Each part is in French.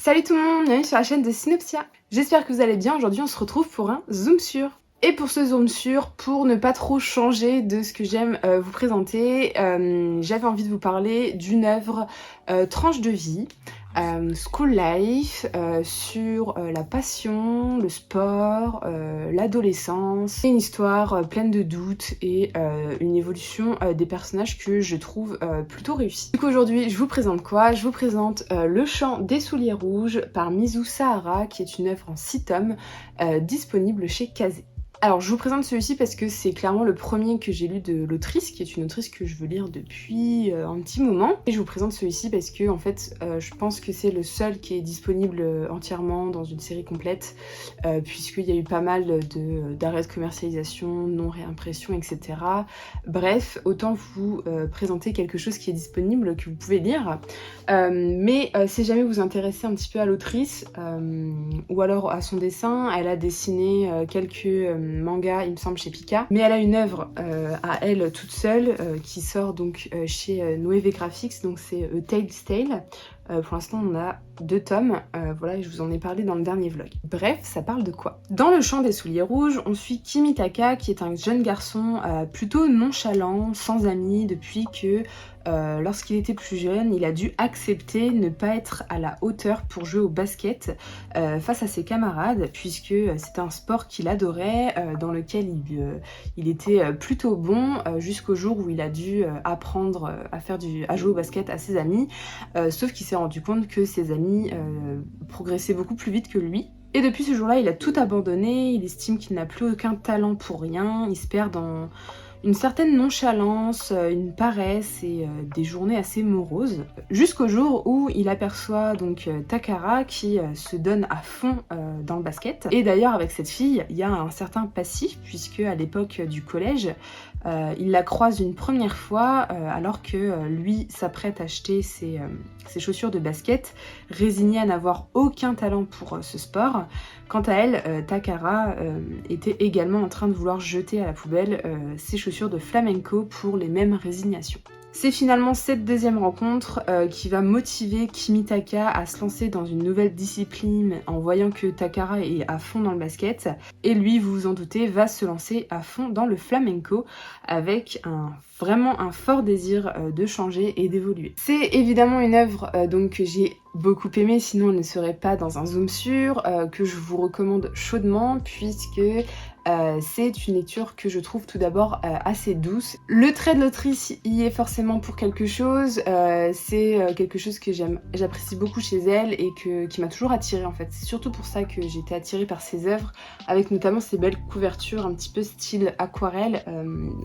Salut tout le monde, bienvenue sur la chaîne de Synopsia. J'espère que vous allez bien. Aujourd'hui on se retrouve pour un zoom sur. Et pour ce zoom sur, pour ne pas trop changer de ce que j'aime vous présenter, j'avais envie de vous parler d'une œuvre tranche de vie, school life, sur la passion, le sport, l'adolescence, une histoire pleine de doutes et une évolution des personnages que je trouve plutôt réussie. Donc aujourd'hui je vous présente quoi? Je vous présente Le Chant des Souliers Rouges par Mizu Sahara, qui est une œuvre en 6 tomes disponible chez Kazé. Alors je vous présente celui-ci parce que c'est clairement le premier que j'ai lu de l'autrice, qui est une autrice que je veux lire depuis un petit moment. Et je vous présente celui-ci parce que en fait je pense que c'est le seul qui est disponible entièrement dans une série complète, puisqu'il y a eu pas mal d'arrêts de commercialisation, non-réimpression, etc. Bref, autant vous présenter quelque chose qui est disponible, que vous pouvez lire. Mais si jamais vous vous intéressez un petit peu à l'autrice, ou alors à son dessin, elle a dessiné quelques manga, il me semble, chez Pika, mais elle a une œuvre à elle toute seule qui sort donc chez Noévé Graphics, donc c'est Tales Tale. Pour l'instant on a 2 tomes, voilà, et je vous en ai parlé dans le dernier vlog. Bref, ça parle de quoi? Dans Le Chant des Souliers Rouges, on suit Kimitaka, qui est un jeune garçon plutôt nonchalant, sans amis, depuis que lorsqu'il était plus jeune, il a dû accepter ne pas être à la hauteur pour jouer au basket face à ses camarades, puisque c'était un sport qu'il adorait, dans lequel il était plutôt bon, jusqu'au jour où il a dû apprendre à jouer au basket à ses amis, sauf qu'il s'est rendu compte que ses amis progressaient beaucoup plus vite que lui. Et depuis ce jour-là, il a tout abandonné, il estime qu'il n'a plus aucun talent pour rien, il se perd dans une certaine nonchalance, une paresse et des journées assez moroses, jusqu'au jour où il aperçoit donc Takara qui se donne à fond dans le basket. Et d'ailleurs avec cette fille, il y a un certain passif, puisque à l'époque du collège, il la croise une première fois alors que lui s'apprête à acheter ses chaussures de basket, résigné à n'avoir aucun talent pour ce sport. Quant à elle, Takara était également en train de vouloir jeter à la poubelle ses chaussures de flamenco pour les mêmes résignations. C'est finalement cette deuxième rencontre qui va motiver Kimitaka à se lancer dans une nouvelle discipline en voyant que Takara est à fond dans le basket. Et lui, vous vous en doutez, va se lancer à fond dans le flamenco avec vraiment un fort désir de changer et d'évoluer. C'est évidemment une œuvre donc que j'ai beaucoup aimée, sinon elle ne serait pas dans un zoom sur, que je vous recommande chaudement, puisque c'est une lecture que je trouve tout d'abord assez douce. Le trait de l'autrice y est forcément pour quelque chose, c'est quelque chose que j'apprécie beaucoup chez elle et qui m'a toujours attirée en fait. C'est surtout pour ça que j'ai été attirée par ses œuvres, avec notamment ces belles couvertures un petit peu style aquarelle.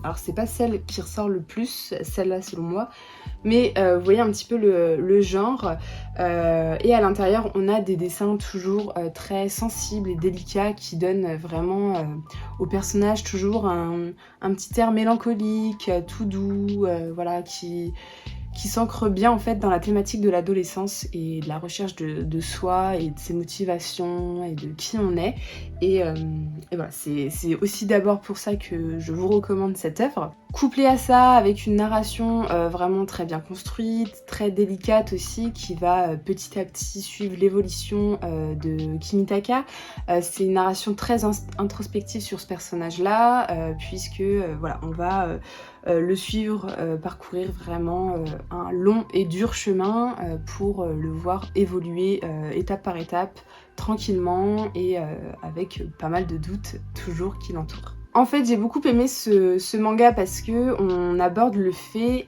Alors c'est pas celle qui ressort le plus, celle-là selon moi, mais vous voyez un petit peu le genre. Et à l'intérieur on a des dessins toujours très sensibles et délicats qui donnent vraiment au personnage toujours un petit air mélancolique, tout doux, voilà, qui s'ancre bien en fait dans la thématique de l'adolescence et de la recherche de soi et de ses motivations et de qui on est. Et voilà, c'est aussi d'abord pour ça que je vous recommande cette œuvre. Couplé à ça, avec une narration vraiment très bien construite, très délicate aussi, qui va petit à petit suivre l'évolution de Kimitaka. C'est une narration très introspective sur ce personnage-là, puisque voilà, on va le suivre, parcourir vraiment un long et dur chemin pour le voir évoluer étape par étape, tranquillement et avec pas mal de doutes toujours qui l'entourent. En fait, j'ai beaucoup aimé ce manga parce que on aborde le fait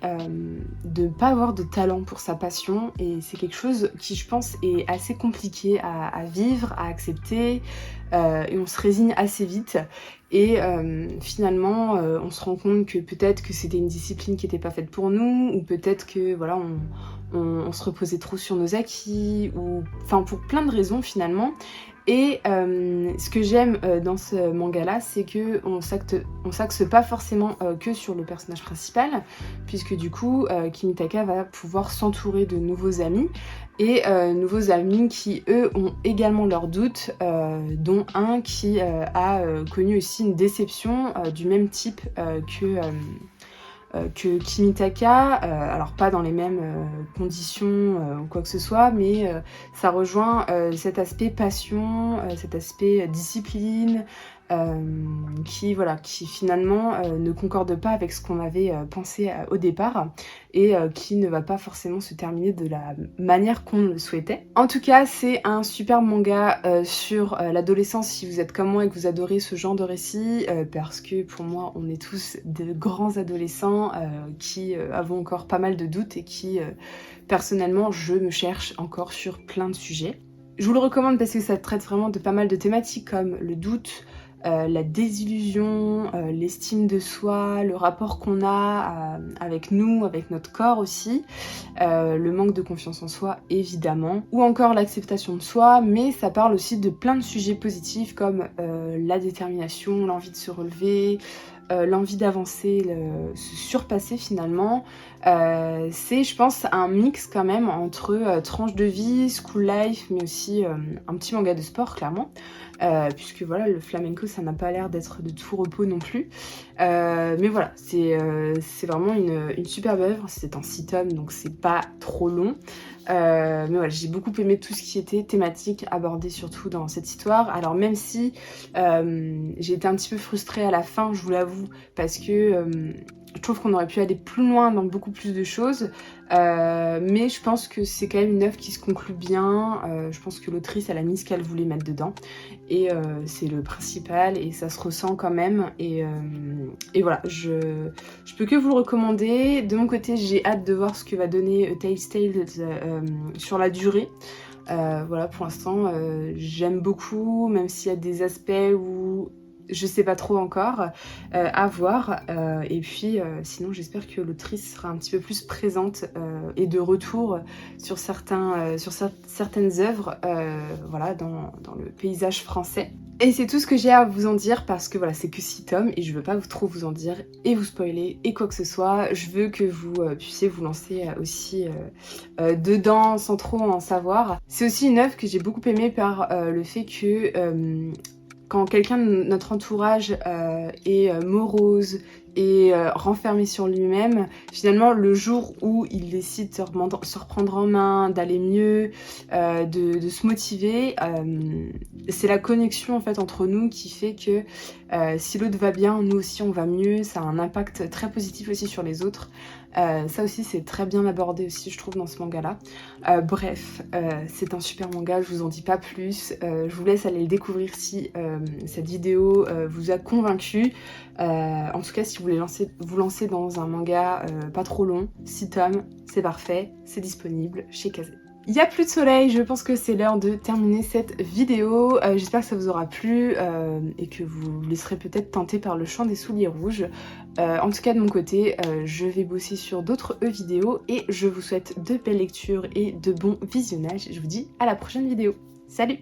de ne pas avoir de talent pour sa passion, et c'est quelque chose qui, je pense, est assez compliqué à vivre, à accepter, et on se résigne assez vite. Et finalement, on se rend compte que peut-être que c'était une discipline qui n'était pas faite pour nous, ou peut-être que voilà, on se reposait trop sur nos acquis, ou enfin pour plein de raisons finalement. Et ce que j'aime dans ce manga-là, c'est que on s'axe pas forcément que sur le personnage principal, puisque du coup, Kimitaka va pouvoir s'entourer de nouveaux amis, et nouveaux amis qui, eux, ont également leurs doutes, dont un qui a connu aussi une déception du même type que que Kimitaka, alors pas dans les mêmes conditions ou quoi que ce soit, mais ça rejoint cet aspect passion, cet aspect discipline, qui finalement ne concorde pas avec ce qu'on avait pensé au départ et qui ne va pas forcément se terminer de la manière qu'on le souhaitait. En tout cas, c'est un super manga sur l'adolescence si vous êtes comme moi et que vous adorez ce genre de récit, parce que pour moi, on est tous de grands adolescents qui avons encore pas mal de doutes et qui, personnellement, je me cherche encore sur plein de sujets. Je vous le recommande parce que ça traite vraiment de pas mal de thématiques comme le doute, la désillusion, l'estime de soi, le rapport qu'on a avec nous, avec notre corps aussi, le manque de confiance en soi évidemment, ou encore l'acceptation de soi, mais ça parle aussi de plein de sujets positifs comme la détermination, l'envie de se relever, l'envie d'avancer, se surpasser finalement. C'est, je pense, un mix quand même entre tranche de vie, school life, mais aussi un petit manga de sport clairement. Puisque voilà, le flamenco ça n'a pas l'air d'être de tout repos non plus, mais voilà, c'est vraiment une superbe œuvre. C'est en 6 tomes donc c'est pas trop long, mais voilà, j'ai beaucoup aimé tout ce qui était thématique abordé surtout dans cette histoire. Alors même si j'ai été un petit peu frustrée à la fin, je vous l'avoue, parce que je trouve qu'on aurait pu aller plus loin dans beaucoup plus de choses, mais je pense que c'est quand même une œuvre qui se conclut bien. Je pense que l'autrice elle a mis ce qu'elle voulait mettre dedans et c'est le principal et ça se ressent quand même et voilà, je peux que vous le recommander. De mon côté j'ai hâte de voir ce que va donner Tales Tale sur la durée. Voilà, pour l'instant j'aime beaucoup, même s'il y a des aspects où je sais pas trop encore, à voir. Et puis sinon j'espère que l'autrice sera un petit peu plus présente et de retour sur certaines œuvres voilà, dans le paysage français. Et c'est tout ce que j'ai à vous en dire parce que voilà, c'est que 6 tomes et je veux pas trop vous en dire et vous spoiler et quoi que ce soit. Je veux que vous puissiez vous lancer aussi dedans sans trop en savoir. C'est aussi une œuvre que j'ai beaucoup aimée par le fait que quand quelqu'un de notre entourage est morose et renfermé sur lui-même, finalement le jour où il décide de se reprendre en main, d'aller mieux, de se motiver, c'est la connexion en fait entre nous qui fait que si l'autre va bien, nous aussi on va mieux. Ça a un impact très positif aussi sur les autres. Ça aussi c'est très bien abordé aussi je trouve dans ce manga là. Bref, c'est un super manga, je vous en dis pas plus. Je vous laisse aller le découvrir si cette vidéo vous a convaincu. En tout cas si vous voulez vous lancer dans un manga pas trop long, 6 tomes, c'est parfait, c'est disponible chez Kazé. Il n'y a plus de soleil, je pense que c'est l'heure de terminer cette vidéo. J'espère que ça vous aura plu et que vous vous laisserez peut-être tenter par le chant des souliers rouges. En tout cas de mon côté, je vais bosser sur d'autres vidéos et je vous souhaite de belles lectures et de bons visionnages. Je vous dis à la prochaine vidéo. Salut!